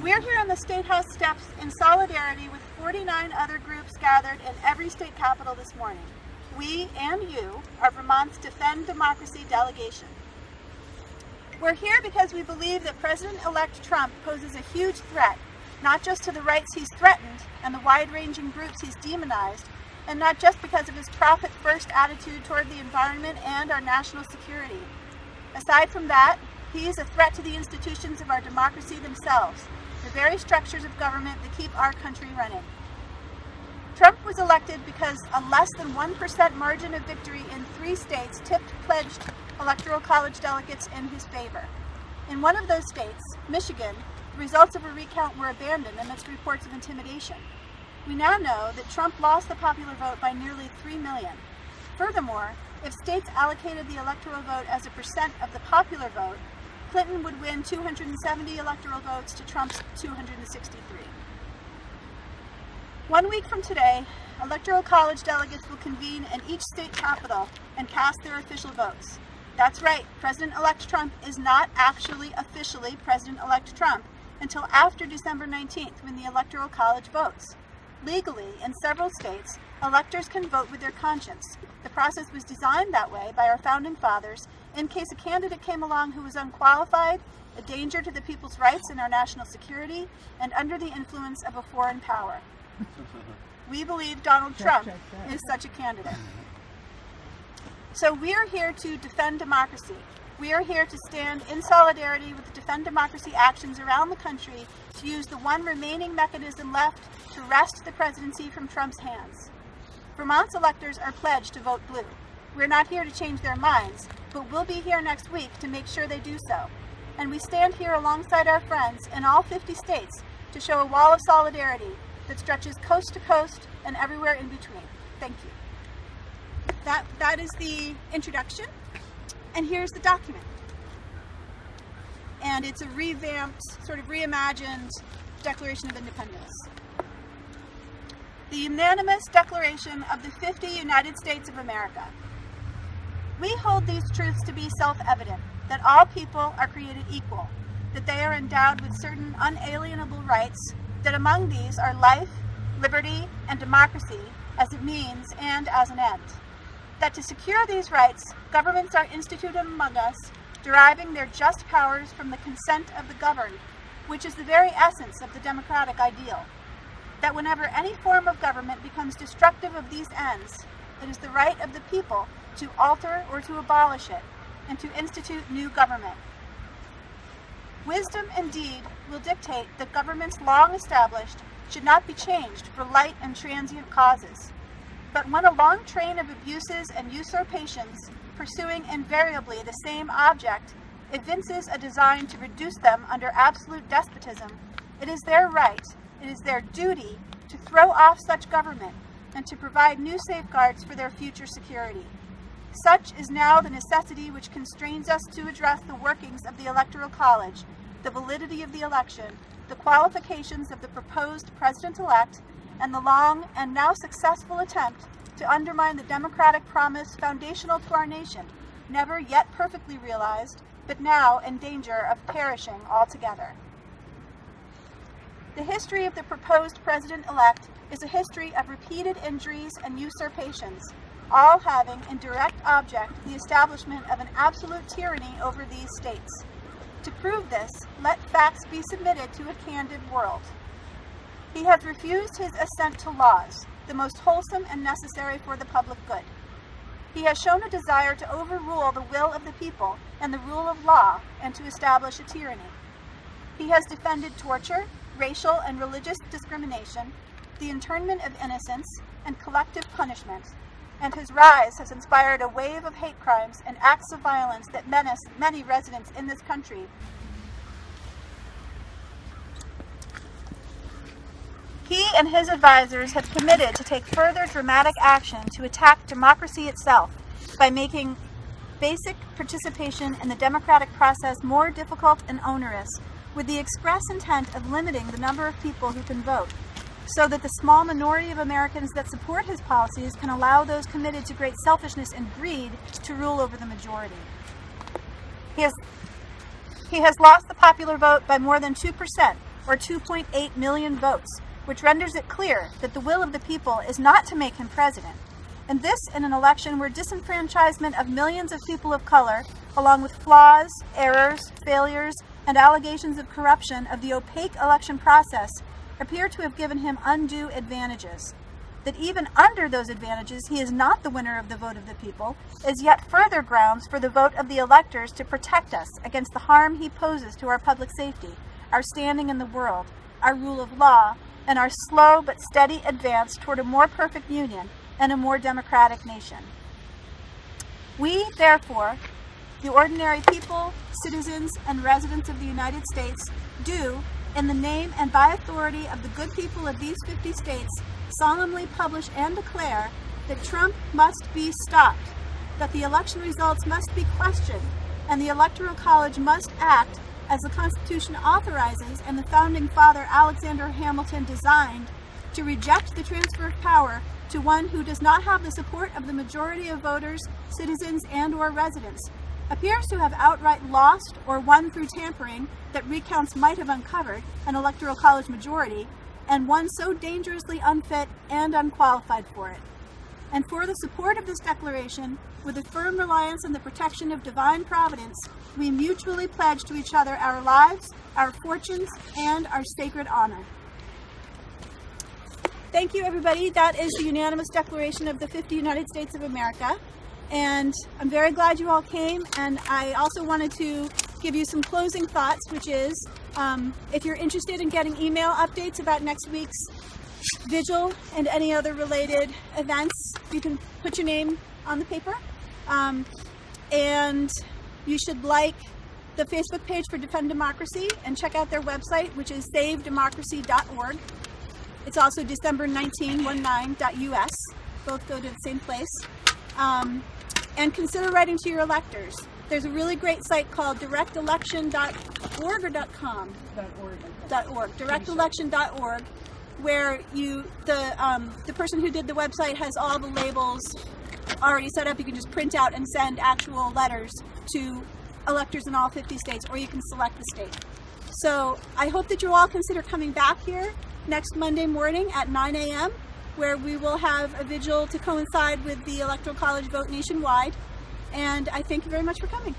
We're here on the State House steps in solidarity with 49 other groups gathered in every state capital this morning. We and you are Vermont's Defend Democracy delegation. We're here because we believe that President-elect Trump poses a huge threat, not just to the rights he's threatened and the wide-ranging groups he's demonized, and not just because of his profit-first attitude toward the environment and our national security. Aside from that, he is a threat to the institutions of our democracy themselves, the very structures of government that keep our country running. Trump was elected because a less than 1% margin of victory in 3 states tipped pledged Electoral College delegates in his favor. In one of those states, Michigan, the results of a recount were abandoned amidst reports of intimidation. We now know that Trump lost the popular vote by nearly 3 million. Furthermore, if states allocated the electoral vote as a percent of the popular vote, Clinton would win 270 electoral votes to Trump's 263. 1 week from today, Electoral College delegates will convene in each state capital and cast their official votes. That's right, President-elect Trump is not actually officially President-elect Trump until after December 19th when the Electoral College votes. Legally, in several states, electors can vote with their conscience. The process was designed that way by our founding fathers in case a candidate came along who was unqualified, a danger to the people's rights and our national security, and under the influence of a foreign power. We believe Donald Trump is such a candidate. So we are here to defend democracy. We are here to stand in solidarity with the Defend Democracy actions around the country to use the one remaining mechanism left to wrest the presidency from Trump's hands. Vermont's electors are pledged to vote blue. We're not here to change their minds, but we'll be here next week to make sure they do so. And we stand here alongside our friends in all 50 states to show a wall of solidarity that stretches coast to coast and everywhere in between. Thank you. That is the introduction, and here's the document. And it's a revamped, sort of reimagined Declaration of Independence. The unanimous declaration of the 50 United States of America. We hold these truths to be self-evident, that all people are created equal, that they are endowed with certain unalienable rights, that among these are life, liberty, and democracy as a means and as an end. That to secure these rights, governments are instituted among us, deriving their just powers from the consent of the governed, which is the very essence of the democratic ideal. That whenever any form of government becomes destructive of these ends, it is the right of the people to alter or to abolish it, and to institute new government. Wisdom, indeed, will dictate that governments long established should not be changed for light and transient causes. But when a long train of abuses and usurpations, pursuing invariably the same object, evinces a design to reduce them under absolute despotism, it is their right, it is their duty to throw off such government and to provide new safeguards for their future security. Such is now the necessity which constrains us to address the workings of the Electoral College, the validity of the election, the qualifications of the proposed president-elect, and the long and now successful attempt to undermine the democratic promise foundational to our nation, never yet perfectly realized, but now in danger of perishing altogether. The history of the proposed president-elect is a history of repeated injuries and usurpations, all having in direct object the establishment of an absolute tyranny over these states. To prove this, let facts be submitted to a candid world. He has refused his assent to laws, the most wholesome and necessary for the public good. He has shown a desire to overrule the will of the people and the rule of law and to establish a tyranny. He has defended torture, racial and religious discrimination, the internment of innocents, and collective punishment, and his rise has inspired a wave of hate crimes and acts of violence that menace many residents in this country. He and his advisors have committed to take further dramatic action to attack democracy itself by making basic participation in the democratic process more difficult and onerous, with the express intent of limiting the number of people who can vote, so that the small minority of Americans that support his policies can allow those committed to great selfishness and greed to rule over the majority. He has lost the popular vote by more than 2%, or 2.8 million votes, which renders it clear that the will of the people is not to make him president. And this in an election where disenfranchisement of millions of people of color, along with flaws, errors, failures, and allegations of corruption of the opaque election process, appear to have given him undue advantages. That even under those advantages he is not the winner of the vote of the people is yet further grounds for the vote of the electors to protect us against the harm he poses to our public safety, our standing in the world, our rule of law, and our slow but steady advance toward a more perfect union and a more democratic nation. We, therefore, the ordinary people, citizens, and residents of the United States, do, in the name and by authority of the good people of these 50 states, solemnly publish and declare that Trump must be stopped, that the election results must be questioned, and the Electoral College must act as the Constitution authorizes and the Founding Father Alexander Hamilton designed, to reject the transfer of power to one who does not have the support of the majority of voters, citizens, and/or residents, appears to have outright lost or won through tampering that recounts might have uncovered an Electoral College majority, and one so dangerously unfit and unqualified for it. And for the support of this declaration, with a firm reliance on the protection of divine providence, we mutually pledge to each other our lives, our fortunes, and our sacred honor. Thank you, everybody. That is the unanimous declaration of the 50 United States of America. And I'm very glad you all came. And I also wanted to give you some closing thoughts, which is, if you're interested in getting email updates about next week's vigil and any other related events, you can put your name on the paper. And you should like the Facebook page for Defend Democracy and check out their website, which is savedemocracy.org. It's also December1919.us. Both go to the same place. And consider writing to your electors. There's a really great site called directelection.org or .com? .org. Directelection.org, where the person who did the website has all the labels already set up. You can just print out and send actual letters to electors in all 50 states, or you can select the state. So I hope that you all consider coming back here next Monday morning at 9 a.m., where we will have a vigil to coincide with the Electoral College vote nationwide. And I thank you very much for coming.